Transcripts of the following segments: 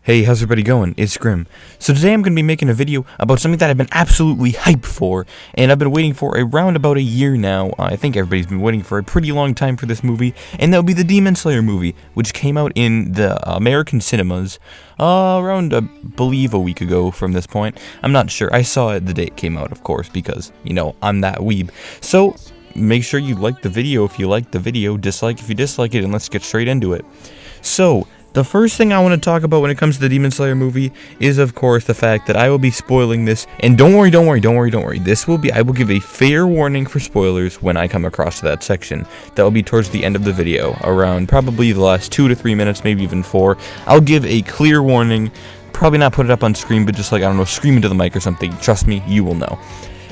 Hey, how's everybody going? It's Grim. So today I'm going to be making a video about something that I've been absolutely hyped for, and I've been waiting for around about a year now. I think everybody's been waiting for a pretty long time for this movie, and that would be the Demon Slayer movie, which came out in the American cinemas around, I believe, a week ago from this point. I'm not sure. I saw it the day it came out, of course, because, I'm that weeb. So make sure you like the video if you like the video, dislike if you dislike it, and let's get straight into it. So the first thing I want to talk about when it comes to the Demon Slayer movie is, of course, the fact that I will be spoiling this, and don't worry, I will give a fair warning for spoilers when I come across to that section. That will be towards the end of the video, around probably the last 2 to 3 minutes, maybe even 4. I'll give a clear warning, probably not put it up on screen, but just scream into the mic or something. Trust me, you will know.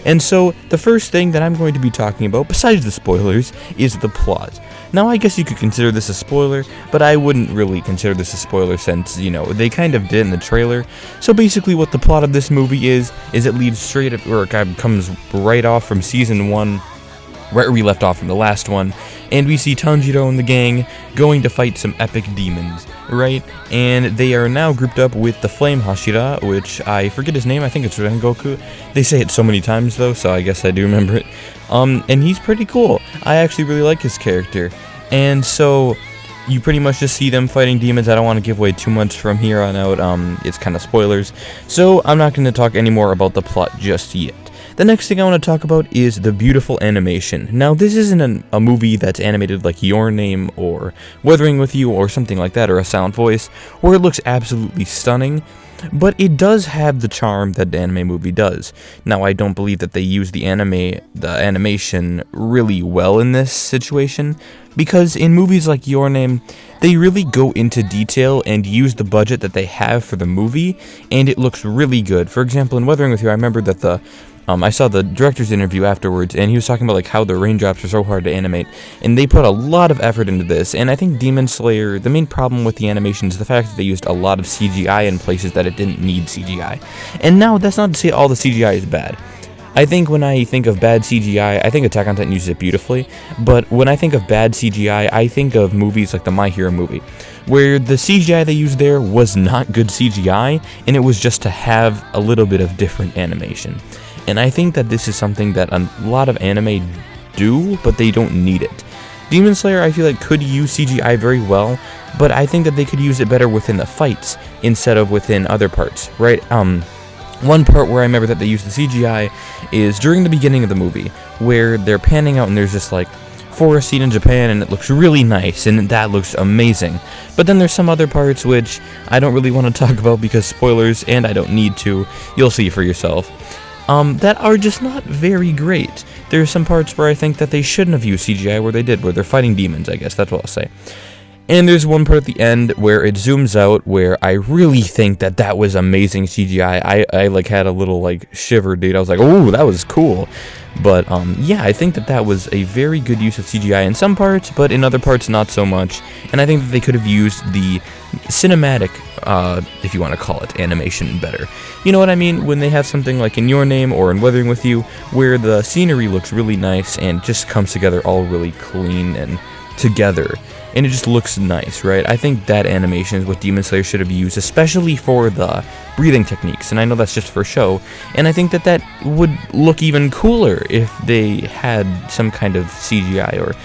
And so, the first thing that I'm going to be talking about, besides the spoilers, is the plot. Now, I guess you could consider this a spoiler, but I wouldn't really consider this a spoiler since, they kind of did in the trailer. So basically what the plot of this movie is it leads straight up, or it comes right off from Season 1, where we left off from the last one, and we see Tanjiro and the gang going to fight some epic demons, right? And they are now grouped up with the Flame Hashira, which I forget his name, I think it's Rengoku. They say it so many times though, so I guess I do remember it. And he's pretty cool. I actually really like his character. And so you pretty much just see them fighting demons. I don't want to give away too much from here on out. It's kind of spoilers. So I'm not going to talk any more about the plot just yet. The next thing I want to talk about is the beautiful animation. Now, this isn't a movie that's animated like Your Name or Weathering With You or something like that, or A Sound Voice, where it looks absolutely stunning, but it does have the charm that the anime movie does. Now, I don't believe that they use the animation really well in this situation, because in movies like Your Name, they really go into detail and use the budget that they have for the movie, and it looks really good. For example, in Weathering With You, I remember that I saw the director's interview afterwards, and he was talking about how the raindrops are so hard to animate, and they put a lot of effort into this. And I think Demon Slayer, the main problem with the animation is the fact that they used a lot of CGI in places that it didn't need CGI. And now, that's not to say all the CGI is bad. I think when I think of bad CGI, I think Attack on Titan uses it beautifully, but when I think of bad CGI, I think of movies like the My Hero movie, where the CGI they used there was not good CGI, and it was just to have a little bit of different animation. And I think that this is something that a lot of anime do, but they don't need it. Demon Slayer, I feel like, could use CGI very well, but I think that they could use it better within the fights instead of within other parts, right? One part where I remember that they used the CGI is during the beginning of the movie, where they're panning out and there's this forest scene in Japan, and it looks really nice, and that looks amazing. But then there's some other parts which I don't really want to talk about because spoilers, and I don't need to. You'll see for yourself. That are just not very great. There's some parts where I think that they shouldn't have used CGI where they did, where they're fighting demons, I guess, that's what I'll say. And there's one part at the end where it zooms out where I really think that was amazing CGI. I had a little shiver, dude. I was like, "Oh, that was cool." But yeah, I think that was a very good use of CGI in some parts, but in other parts not so much. And I think that they could have used the cinematic, if you want to call it, animation better. You know what I mean? When they have something like in Your Name or in Weathering With You, where the scenery looks really nice and just comes together all really clean and together, and it just looks nice, right? I think that animation is what Demon Slayer should have used, especially for the breathing techniques, and I know that's just for show, and I think that would look even cooler if they had some kind of CGI or,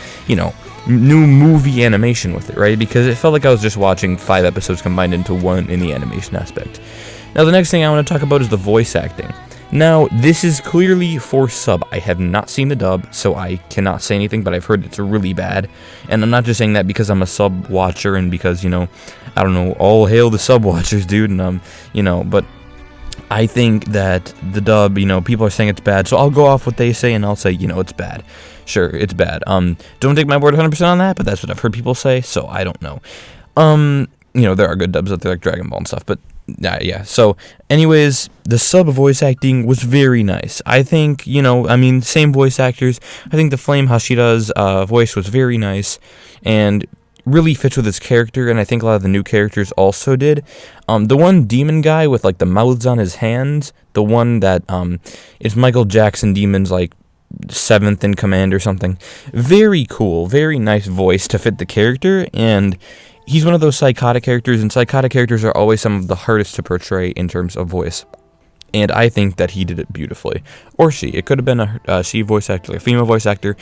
new movie animation with it, right? Because it felt like I was just watching 5 episodes combined into one in the animation aspect. Now, the next thing I want to talk about is the voice acting. Now, this is clearly for sub. I have not seen the dub, so I cannot say anything, but I've heard it's really bad. And I'm not just saying that because I'm a sub watcher and because, I don't know, all hail the sub watchers, dude, and, but I think that the dub, people are saying it's bad, so I'll go off what they say and I'll say, it's bad. Sure, it's bad. Don't take my word 100% on that, but that's what I've heard people say, so I don't know. There are good dubs out there like Dragon Ball and stuff, but yeah, so anyways, the sub voice acting was very nice. I think, same voice actors. I think the Flame Hashira's voice was very nice and really fits with his character, and I think a lot of the new characters also did. The one demon guy with the mouths on his hands, the one that is Michael Jackson Demon's 7th in command or something. Very cool, very nice voice to fit the character, and he's one of those psychotic characters, and psychotic characters are always some of the hardest to portray in terms of voice. And I think that he did it beautifully. Or she. It could have been a she voice actor, like a female voice actor,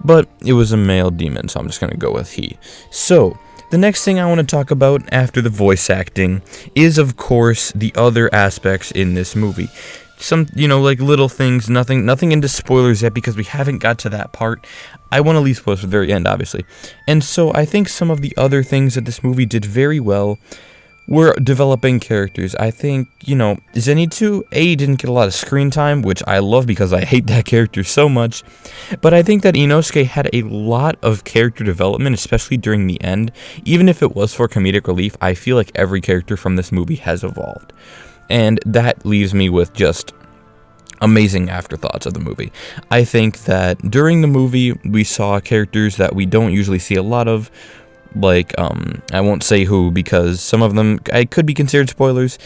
but it was a male demon, so I'm just going to go with he. So, the next thing I want to talk about after the voice acting is, of course, the other aspects in this movie. Some, like little things, nothing into spoilers yet because we haven't got to that part. I want to leave spoilers for the very end, obviously. And so I think some of the other things that this movie did very well were developing characters. I think, Zenitsu, didn't get a lot of screen time, which I love because I hate that character so much. But I think that Inosuke had a lot of character development, especially during the end. Even if it was for comedic relief, I feel like every character from this movie has evolved. And that leaves me with just amazing afterthoughts of the movie. I think that during the movie, we saw characters that we don't usually see a lot of, like, I won't say who, because some of them could be considered spoilers,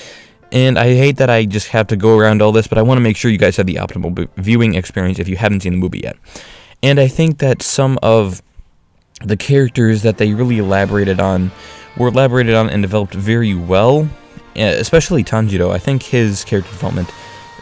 and I hate that I just have to go around all this, but I want to make sure you guys have the optimal viewing experience if you haven't seen the movie yet. And I think that some of the characters that they really elaborated on and developed very well, especially Tanjiro. I think his character development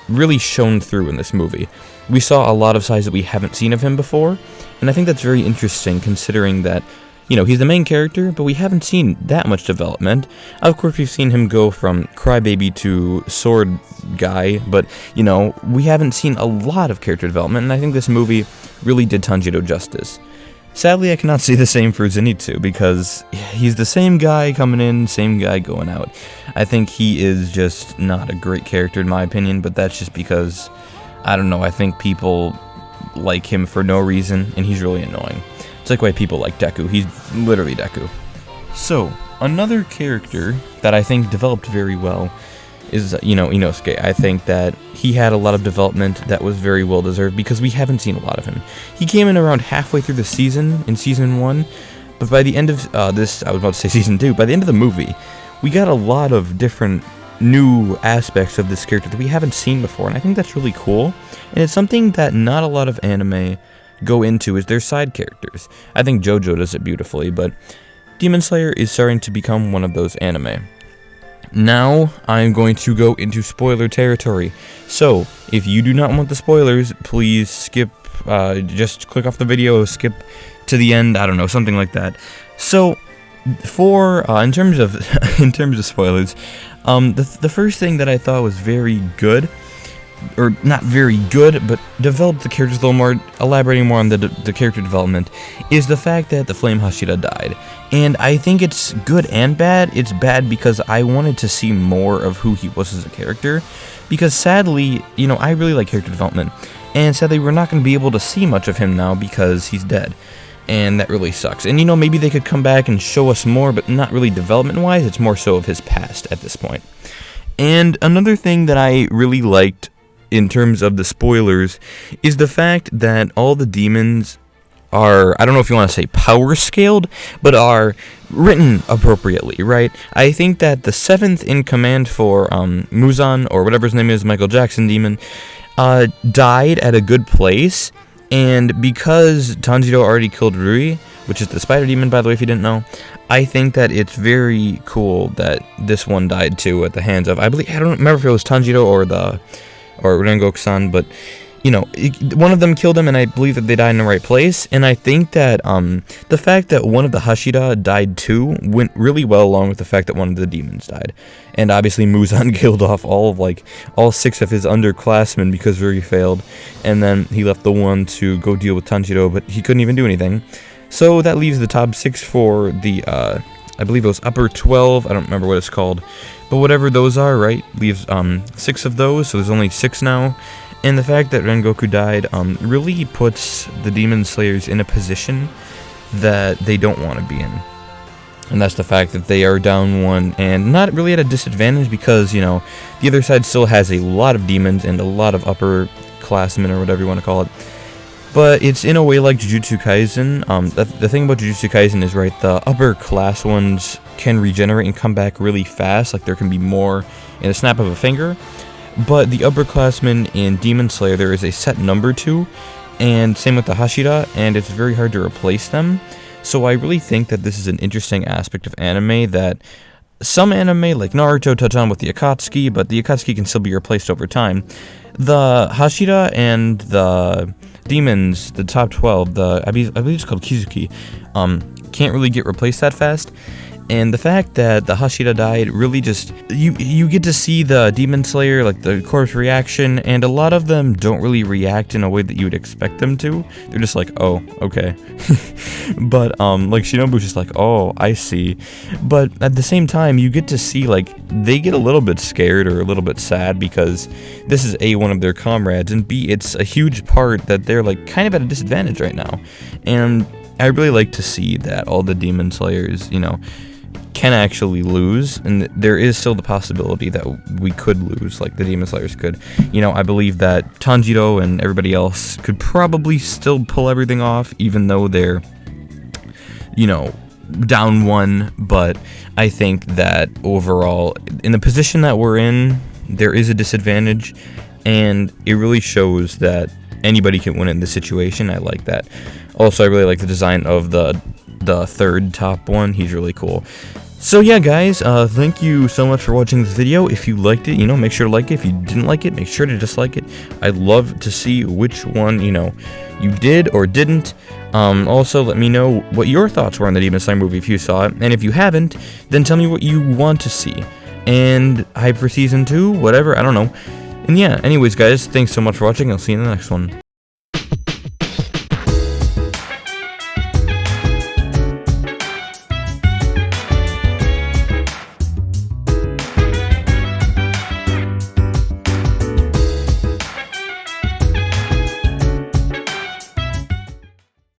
really shone through in this movie. We saw a lot of sides that we haven't seen of him before, and I think that's very interesting considering that, he's the main character, but we haven't seen that much development. Of course, we've seen him go from crybaby to sword guy, but, we haven't seen a lot of character development, and I think this movie really did Tanjiro justice. Sadly, I cannot say the same for Zenitsu, because he's the same guy coming in, same guy going out. I think he is just not a great character in my opinion, but that's just because, I don't know, I think people like him for no reason, and he's really annoying. It's like why people like Deku. He's literally Deku. So, another character that I think developed very well is, Inosuke. I think that he had a lot of development that was very well deserved because we haven't seen a lot of him. He came in around halfway through the season, in Season 1, but by the end of I was about to say Season 2, by the end of the movie, we got a lot of different new aspects of this character that we haven't seen before, and I think that's really cool, and it's something that not a lot of anime go into is their side characters. I think JoJo does it beautifully, but Demon Slayer is starting to become one of those anime. Now, I'm going to go into spoiler territory. So, if you do not want the spoilers, please skip, just click off the video, skip to the end, I don't know, something like that. So, in terms of spoilers, the first thing that I thought was very good, or not very good, but developed the characters a little more, elaborating more on the character development, is the fact that the Flame Hashira died. And I think it's good and bad. It's bad because I wanted to see more of who he was as a character, because sadly, I really like character development, and sadly we're not going to be able to see much of him now because he's dead. And that really sucks. And maybe they could come back and show us more, but not really development-wise, it's more so of his past at this point. And another thing that I really liked in terms of the spoilers is the fact that all the demons are, I don't know if you want to say power scaled, but are written appropriately, right? I think that the 7th in command for Muzan, or whatever his name is, Michael Jackson Demon, died at a good place, and because Tanjiro already killed Rui, which is the spider demon, by the way, if you didn't know, I think that it's very cool that this one died too at the hands of, I don't remember if it was Tanjiro or Rengoku-san, but one of them killed him, and I believe that they died in the right place. And I think that the fact that one of the Hashira died too went really well along with the fact that one of the demons died. And obviously Muzan killed off all 6 of his underclassmen because Ruri failed, and then he left the one to go deal with Tanjiro, but he couldn't even do anything. So that leaves the top 6 for the I believe it was upper 12, I don't remember what it's called, but whatever those are, right, leaves 6 of those, so there's only 6 now. And the fact that Rengoku died really puts the Demon Slayers in a position that they don't want to be in. And that's the fact that they are down 1 and not really at a disadvantage because, the other side still has a lot of demons and a lot of upper classmen, or whatever you want to call it. But it's in a way like Jujutsu Kaisen. The thing about Jujutsu Kaisen is, right, the upper class ones can regenerate and come back really fast. Like, there can be more in a snap of a finger. But the upperclassmen in Demon Slayer, there is a set number to, and same with the Hashira, and it's very hard to replace them. So I really think that this is an interesting aspect of anime that some anime, like Naruto, touch on with the Akatsuki, but the Akatsuki can still be replaced over time. The Hashira and the demons, the top 12, I believe it's called Kizuki, can't really get replaced that fast. And the fact that the Hashira died really just, you get to see the Demon Slayer, like the corpse reaction, and a lot of them don't really react in a way that you would expect them to. They're just like, oh, okay. But, like Shinobu's just like, oh, I see. But at the same time, you get to see, like, they get a little bit scared or a little bit sad because this is A, one of their comrades, and B, it's a huge part that they're, like, kind of at a disadvantage right now. And I really like to see that all the Demon Slayers, you know, can actually lose, and there is still the possibility that we could lose, like the Demon Slayers could. You know, I believe that Tanjiro and everybody else could probably still pull everything off, even though they're, you know, down one, but I think that overall, in the position that we're in, there is a disadvantage, and it really shows that anybody can win in this situation. I like that. Also, I really like the design of the third top one. He's really cool. So yeah, guys, thank you so much for watching this video. If you liked it, you know, make sure to like it. If you didn't like it, make sure to dislike it. I'd love to see which one, you know, you did or didn't. Also, let me know what your thoughts were on the Demon Slayer movie if you saw it. And if you haven't, then tell me what you want to see. And hype for Season 2, whatever, I don't know. And yeah, anyways, guys, thanks so much for watching. I'll see you in the next one.